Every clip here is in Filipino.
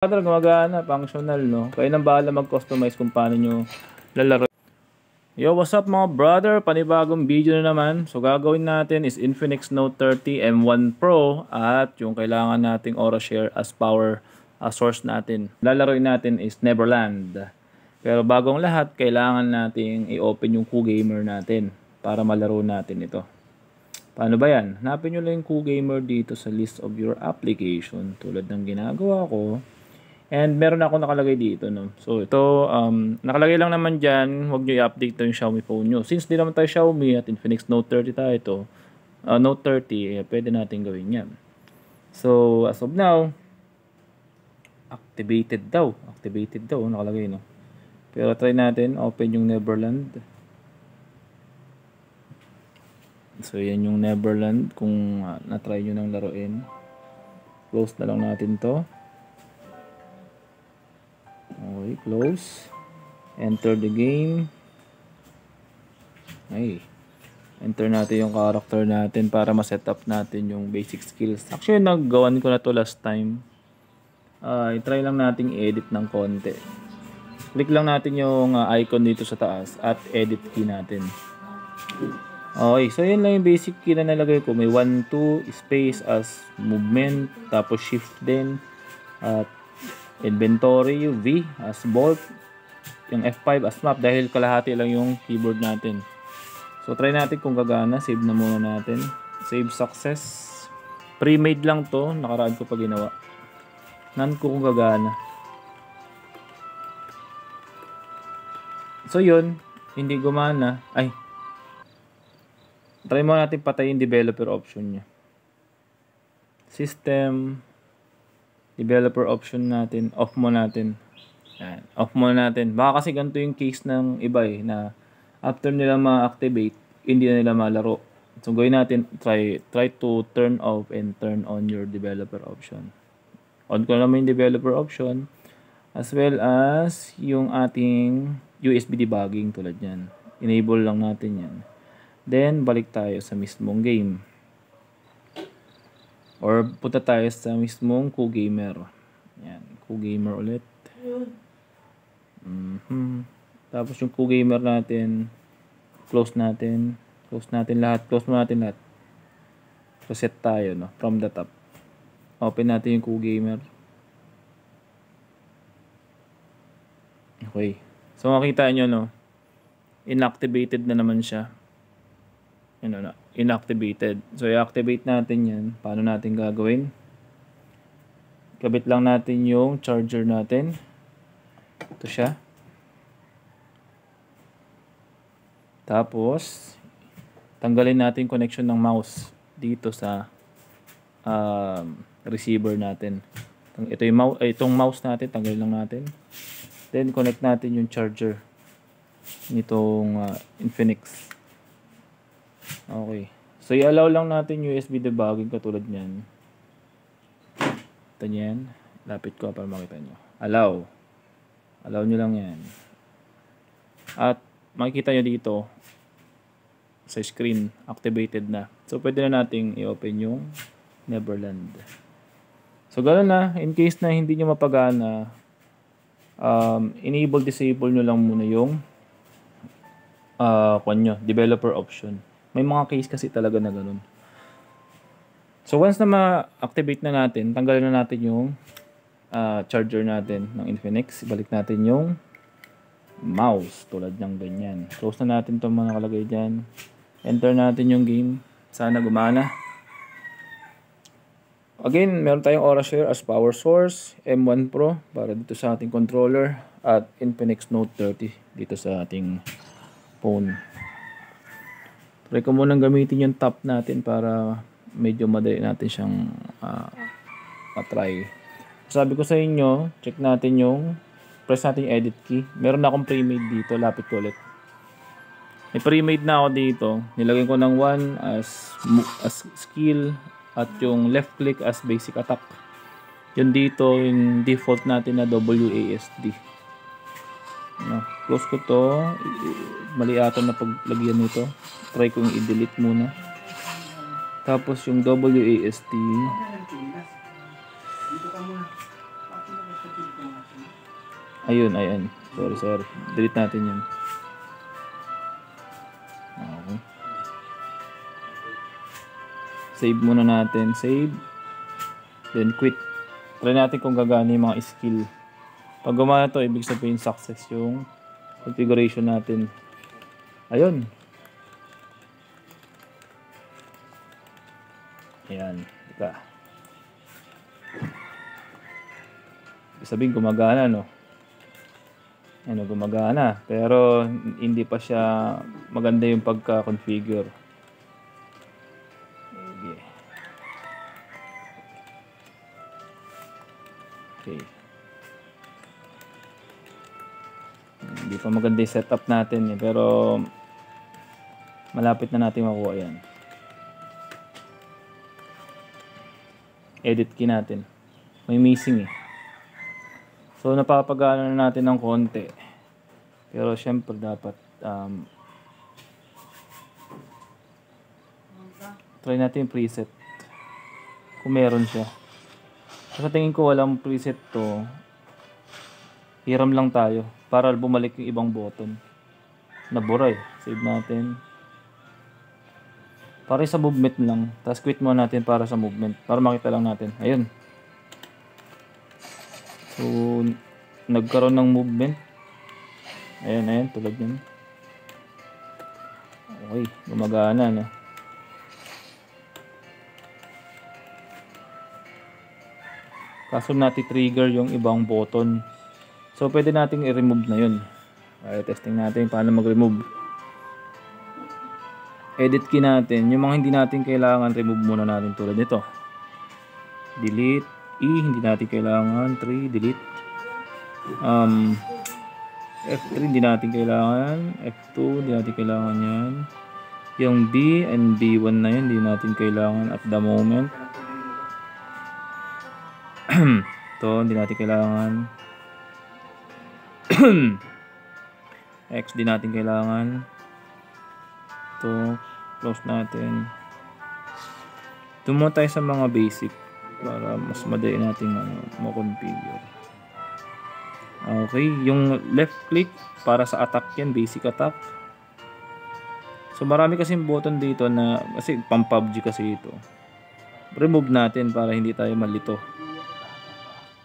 Gumagana, functional, no? Kayo nang bahala mag-customize kung paano nyo lalaro. Yo, what's up mga brother? Panibagong video na naman. So gagawin natin is Infinix Note 30 M1 Pro at yung kailangan nating Aura Share as power source natin. Lalaroin natin is Neverland. Pero bagong lahat, kailangan nating i-open yung QGamer natin para malaro natin ito. Paano ba yan? Hanapin nyo lang yung QGamer dito sa list of your application tulad ng ginagawa ko. And meron ako nakalagay dito, no. So ito, nakalagay lang naman dyan, huwag nyo i-update to yung Xiaomi phone nyo. Since di naman tayo Xiaomi at Infinix Note 30 tayo ito, Note 30, pwede natin gawin yan. So as of now, activated daw, nakalagay, no. Pero try natin, open yung Neverland. So yan yung Neverland, kung na-try nyo nang laruin. Close na lang natin to. Okay, close. Enter the game. Ay. Enter natin yung character natin para ma-set up natin yung basic skills. Actually, naggawan ko na to last time. I-try lang nating edit ng konti. Click lang natin yung icon dito sa taas at edit key natin. Okay, so yun lang yung basic key na nalagay ko. May 1, 2, space as movement, tapos shift din, at inventory, V as bolt, yung F5 as map dahil kalahati lang yung keyboard natin. So try natin kung gagana. Save na muna natin. Save success. Pre-made lang to, nakaraan ko pa ginawa. Nan ko kung gagana. So yun, hindi gumana. Ay, try mo natin patayin developer option nya. System developer option natin, off mo natin. Yan, off mo natin. Baka kasi ganito yung case ng iba na after nila ma-activate, hindi na nila malaro. So gawin natin, try to turn off and turn on your developer option. On ko naman yung developer option as well as yung ating USB debugging tulad yan. Enable lang natin yan. Then balik tayo sa mismong game. Or punta tayo sa mismong QGamer. Yan, QGamer ulit. Tapos yung QGamer natin, close natin lahat. Close mo natin lahat. Reset tayo, no, from the top. Open natin yung QGamer. Okay. So makita nyo, no, inactivated na naman siya. Yun na, inactivated. So i-activate natin yan. Paano natin gagawin? Kabit lang natin yung charger natin. Ito siya. Tapos tanggalin natin connection ng mouse dito sa receiver natin. Ito yung itong mouse natin, tanggalin lang natin. Then connect natin yung charger nitong Infinix. Okay. So, i-allow lang natin USB debugging katulad niyan. Ito niyan. Lapit ko para makita nyo. Allow. Allow nyo lang yan. At makikita nyo dito sa screen, activated na. So, pwede na nating i-open yung Neverland. So, gano'n na. In case na hindi nyo mapagana, enable, disable nyo lang muna yung developer option. May mga case kasi talaga na ganun. So once na ma-activate na natin, tanggalin na natin yung charger natin ng Infinix. Ibalik natin yung mouse tulad ng ganyan. Close na natin itong mga nakalagay dyan. Enter natin yung game. Sana gumana. Again, meron tayong Aura Share as power source. M1 Pro para dito sa ating controller. At Infinix Note 30 dito sa ating phone. Try ko munang gamitin yung top natin para medyo madali natin siyang matry. Sabi ko sa inyo, check natin yung press natin yung edit key. Meron na akong pre-made dito. Lapit ko ulit. May pre-made na ako dito. Nilagay ko ng 1 as skill at yung left click as basic attack. Yun dito yung default natin na WASD. Close ko to. Mali ata na paglagyan nito. Try kong i-delete muna. Tapos yung WASD Ayun, ayun. Sorry. Delete natin yun. Okay. Save muna natin. Save. Then quit. Try natin kung gagana yung mga skill. Pag gumana to, ibig sabihin success yung configuration natin. Ayun. Ayan. Ika. Ibig sabihin gumagana, no? Ano, gumagana. Pero hindi pa siya maganda yung pagka-configure. Okay. Hindi pa maganda yung setup natin, pero malapit na natin makuha yan. Edit key natin. May missing eh. So napapagana na natin ng konti. Pero syempre dapat try natin yung preset. Kung meron siya. Sa tingin ko walang preset to. Hiram lang tayo para bumalik yung ibang button. Nabura eh. Save natin. Para sa movement lang. Tapos quit muna natin para sa movement. Para makita lang natin. Ayun. So, nagkaroon ng movement. Ayan. Tulad yun. Okay. Gumagana, no? Kaso nati-trigger yung ibang button. So, pwede nating i-remove na yun. Okay, testing natin paano mag-remove. Edit key natin. Yung mga hindi natin kailangan, remove muna natin tulad nito. Delete. Hindi natin kailangan. 3, delete. F3, hindi natin kailangan. F2, hindi natin kailangan yan. Yung B and B1 na yun, hindi natin kailangan at the moment. Ito, hindi natin kailangan. X, di natin kailangan. Ito, close natin. Tumunta tayo sa mga basic para mas madali natin ma-configure. Okay, yung left click para sa attack yan, basic attack. So marami kasing button dito na, kasi pang PUBG kasi ito. Remove natin para hindi tayo malito.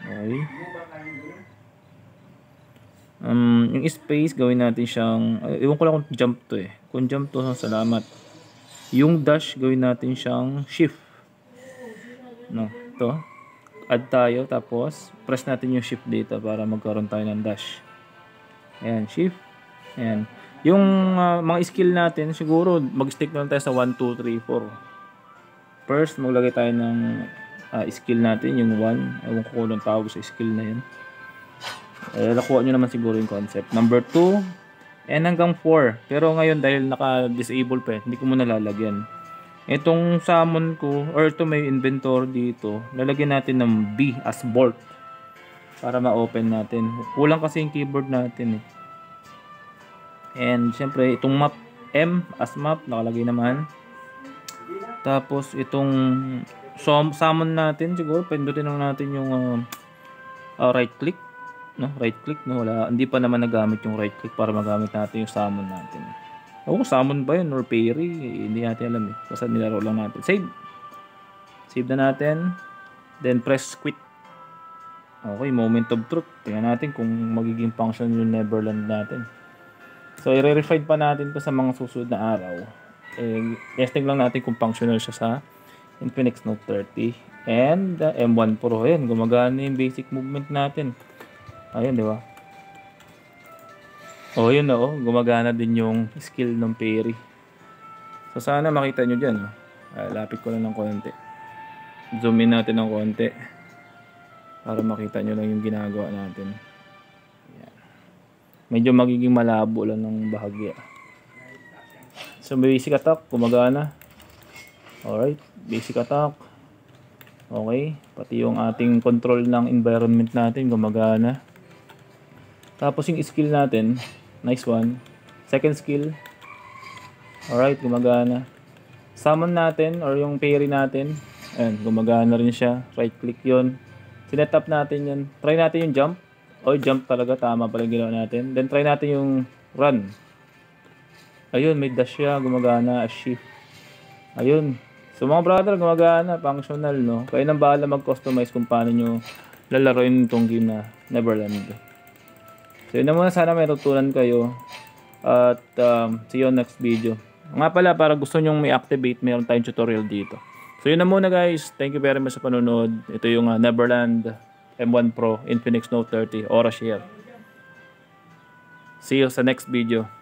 Okay. Yung space, gawin natin siyang, ewan ko lang kung jump to eh. Kung jump to, salamat. Yung dash, gawin natin siyang shift. No, to. Add tayo, tapos press natin yung shift dito para magkaroon tayo ng dash. Ayan, shift. Ayan. Yung mga skill natin, siguro mag-stick na lang tayo sa 1, 2, 3, 4. First, maglagay tayo ng skill natin, yung 1. Ewan ko kung anong tawag sa skill na yun. Nakuha nyo naman siguro yung concept. Number 2 and hanggang 4. Pero ngayon dahil naka-disable pa, hindi ko muna lalagyan. Itong summon ko, or ito may inventory dito, lalagyan natin ng B as bolt para ma-open natin. Kulang kasi yung keyboard natin eh. And syempre itong map, M as map, nakalagay naman. Tapos itong summon natin, siguro pindutin lang natin yung right click. No, right click, no, wala, hindi pa naman nagamit yung right click para magamit natin yung summon natin. Summon ba yun or parry, hindi natin alam eh. Basta nilaro lang natin. Save na natin, then press quit. Okay, moment of truth. Tingnan natin kung magiging function yung Neverland natin. So i-refine pa natin to sa mga susunod na araw. Testing lang natin kung functional siya sa Infinix Note 30 and M1 Pro. Ayan, gumagana yung basic movement natin. Ayun, di ba? Yun na, gumagana din yung skill ng parry. So, sana makita nyo dyan. Lapit ko lang ng konti. Zoom in natin ng konti. Para makita nyo lang yung ginagawa natin. Ayan. Medyo magiging malabo lang ng bahagya. So, basic attack, gumagana. Alright, basic attack. Okay, pati yung ating control ng environment natin, gumagana. Tapos yung skill natin, nice one. Second skill, alright, gumagana. Summon natin or yung parry natin, ayan, gumagana rin siya. Right click yon. Sinet up natin yan. Try natin yung jump. O jump talaga, tama pala yung ginawa natin. Then try natin yung run. Ayun, may dash siya, gumagana, shift. Ayun. So mga brother, gumagana, functional, no? Kayo nang bahala mag-customize kung paano nyo lalaroin itong game na Neverland. So yun na muna, sana may tutunan kayo. At see you on next video. Nga pala, para gusto nyong may activate, mayroon tayong tutorial dito. So yun na muna guys, thank you very much sa panonood. Ito yung Neverland M1 Pro Infinix Note 30 Aura Share. See you sa next video.